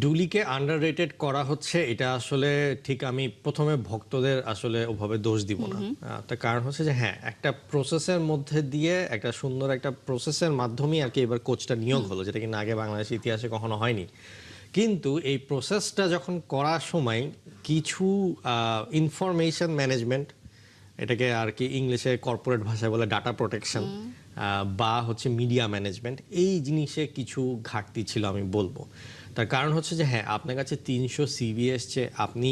ডুলিকে underrated করা হচ্ছে, এটা আসলে ঠিক আমি প্রথমে ভক্তদের আসলে ওভাবে দোষ দিব না। তার কারণ হচ্ছে যে হ্যাঁ, একটা প্রসেসের মধ্যে দিয়ে একটা সুন্দর একটা প্রসেসের মাধ্যমেই আর কি এবার কোচটা নিয়োগ হলো, যেটা কিনা আগে বাংলাদেশের ইতিহাসে কখনো হয়নি। কিন্তু এই প্রসেসটা যখন করার সময় কিছু ইনফরমেশন ম্যানেজমেন্ট, এটাকে আর কি ইংলিশে কর্পোরেট ভাষায় বলে ডাটা প্রোটেকশন, বা হচ্ছে মিডিয়া ম্যানেজমেন্ট, এই জিনিসে কিছু ঘাটতি ছিল আমি বলবো। তার কারণ হচ্ছে যে হ্যাঁ, আপনার কাছে 300 সিভি এসছে, আপনি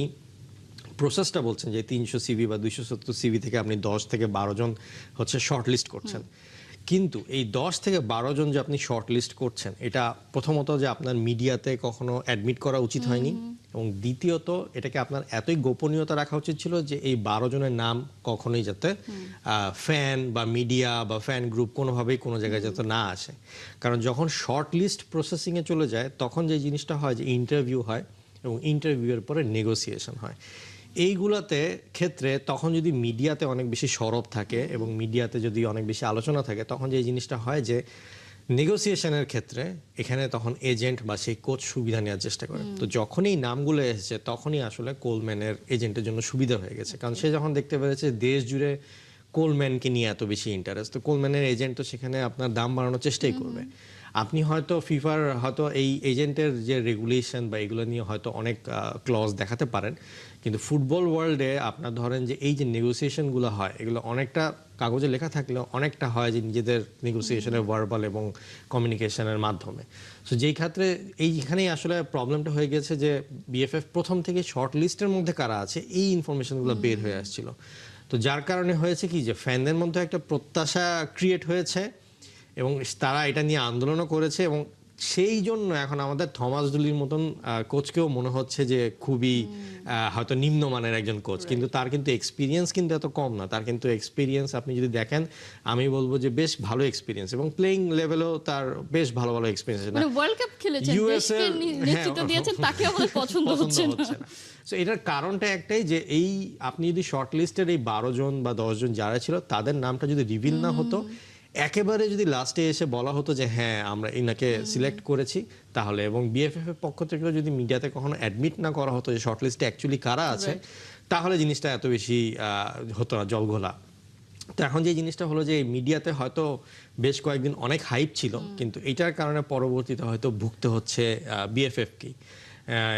প্রসেসটা বলছেন যে 300 সিভি বা 270 সিভি থেকে আপনি 10 থেকে 12 জন হচ্ছে শর্ট লিস্ট করছেন। কিন্তু এই 10 থেকে 12 জন যে আপনি শর্ট লিস্ট করছেন, এটা প্রথমত যে আপনার মিডিয়াতে কখনো অ্যাডমিট করা উচিত হয়নি, এবং দ্বিতীয়ত এটাকে আপনার এতই গোপনীয়তা রাখা উচিত ছিল যে এই 12 জনের নাম কখনোই যাতে ফ্যান বা মিডিয়া বা ফ্যান গ্রুপ কোনোভাবেই কোনো জায়গায় যাতে না আসে। কারণ যখন শর্ট লিস্ট প্রসেসিংয়ে চলে যায়, তখন যে জিনিসটা হয় যে ইন্টারভিউ হয়, এবং ইন্টারভিউয়ের পরে নেগোসিয়েশন হয়। এইগুলাতে ক্ষেত্রে তখন যদি মিডিয়াতে অনেক বেশি সরব থাকে এবং মিডিয়াতে যদি অনেক বেশি আলোচনা থাকে, তখন যে জিনিসটা হয় যে নেগোসিয়েশনের ক্ষেত্রে এখানে তখন এজেন্ট বা সেই কোচ সুবিধা নেওয়ার চেষ্টা করে। তো যখনই নামগুলো এসেছে, তখনই আসলে কোলম্যানের এজেন্টের জন্য সুবিধা হয়ে গেছে, কারণ সে যখন দেখতে পেরেছে দেশ জুড়ে কোলম্যানকে নিয়ে এত বেশি ইন্টারেস্ট, তো কোলম্যানের এজেন্ট তো সেখানে আপনার দাম বাড়ানোর চেষ্টাই করবে। আপনি হয়তো ফিফার হয়তো এই এজেন্টের যে রেগুলেশন বা এগুলো নিয়ে হয়তো অনেক ক্লজ দেখাতে পারেন, কিন্তু ফুটবল ওয়ার্ল্ডে আপনার ধরেন যে এই যে নেগোসিয়েশনগুলো হয়, এগুলো অনেকটা কাগজে লেখা থাকলেও অনেকটা হয় যে নিজেদের নেগোসিয়েশনের ভার্বাল এবং কমিউনিকেশনের মাধ্যমে। সো যেই ক্ষেত্রে এইখানেই আসলে প্রবলেমটা হয়ে গেছে যে বিএফএফ প্রথম থেকে শর্ট লিস্টের মধ্যে কারা আছে এই ইনফরমেশনগুলো বের হয়ে আসছিল। তো যার কারণে হয়েছে কি যে ফ্যানদের মধ্যে একটা প্রত্যাশা ক্রিয়েট হয়েছে, এবং তারা এটা নিয়ে আন্দোলনও করেছে, এবং সেই জন্য এখন আমাদের থমাস ডুলির মতন কোচকেও মনে হচ্ছে যে খুবই হয়তো নিম্নমানের একজন কোচ, কিন্তু তার কিন্তু এক্সপিরিয়েন্স কিন্তু এত কম না। তার কিন্তু এক্সপিরিয়েন্স আপনি যদি দেখেন, আমি বলবো যে বেশ ভালো এক্সপিরিয়েন্স, এবং প্লেইং লেভেলও তার বেশ ভালো ভালো এক্সপিরিয়েন্স। মানে ওয়ার্ল্ড কাপ খেলেছেন, দেশকে নেতৃত্ব দিয়েছেন, তাকে আমাদের পছন্দ হচ্ছে না। সো এটার কারণটা একটাই যে এই আপনি যদি শর্ট লিস্টের এই 12 জন বা 10 জন যারা ছিল, তাদের নামটা যদি রিভিল না হতো, একেবারে যদি লাস্টে এসে বলা হতো যে হ্যাঁ আমরা ইনাকে সিলেক্ট করেছি, তাহলে, এবং বিএফএফ এর পক্ষ থেকেও যদি মিডিয়াতে কখনো অ্যাডমিট না করা হতো যে শর্ট লিস্টে অ্যাকচুয়ালি কারা আছে, তাহলে জিনিসটা এত বেশি হতো না, জলঘোলা। তো এখন যে জিনিসটা হলো যে মিডিয়াতে হয়তো বেশ কয়েকদিন অনেক হাইপ ছিল, কিন্তু এটার কারণে পরবর্তীতে হয়তো ভুগতে হচ্ছে বিএফএফকেই।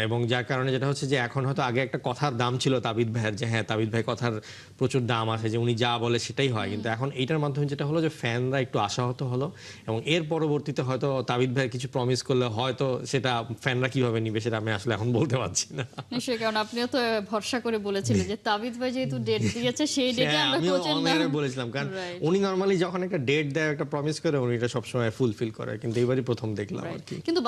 এবং যার কারণে যেটা হচ্ছে যে এখন হয়তো আগে একটা কথার দাম ছিল তাবিদ ভাইয়ের, যে হ্যাঁ তাবিদ ভাই কথার প্রচুর দাম আছে, যে উনি যা বলে সেটাই হয়, কিন্তু এখন এইটার মাধ্যমে যেটা হলো যে ফ্যানরা একটু আশাহত হলো, এবং এর পরবর্তীতে হয়তো তাবিদ ভাইয়ের কিছু প্রমিস করলে হয়তো সেটা ফ্যানরা কিভাবে নিবে সেটা আমি আসলে এখন বলতে পারছি না। নিশ্চয়ই, কারণ আপনিও তো ভরসা করে বলেছিলেন যে তাবিদ ভাই যেহেতু ডেট দিয়েছে, সেই ডেটে আমরা কোচের নাম বলেছিলাম, কারণ উনি নরমালি যখন একটা ডেট দেয়, একটা প্রমিস করে, উনি এটা সবসময় ফুলফিল করে, কিন্তু এবারই প্রথম দেখলাম আর কি। কিন্তু